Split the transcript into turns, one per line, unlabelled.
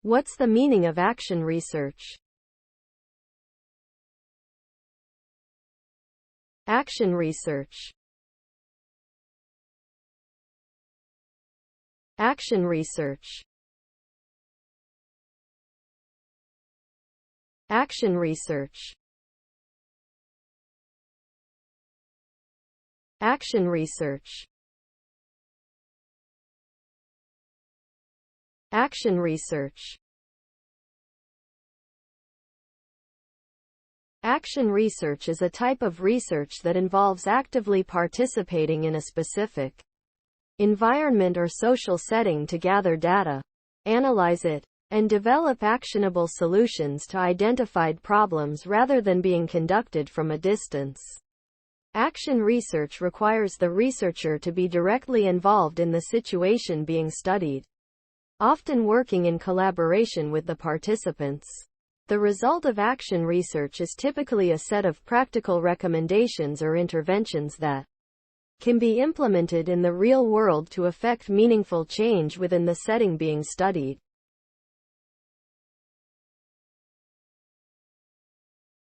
What's the meaning of action research? Action research. Action research. Action research. Action research. Action research. Action research is a type of research that involves actively participating in a specific environment or social setting to gather data, analyze it, and develop actionable solutions to identified problems rather than being conducted from a distance. Action research requires the researcher to be directly involved in the situation being studied, often working in collaboration with the participants. The result of action research is typically a set of practical recommendations or interventions that can be implemented in the real world to effect meaningful change within the setting being studied.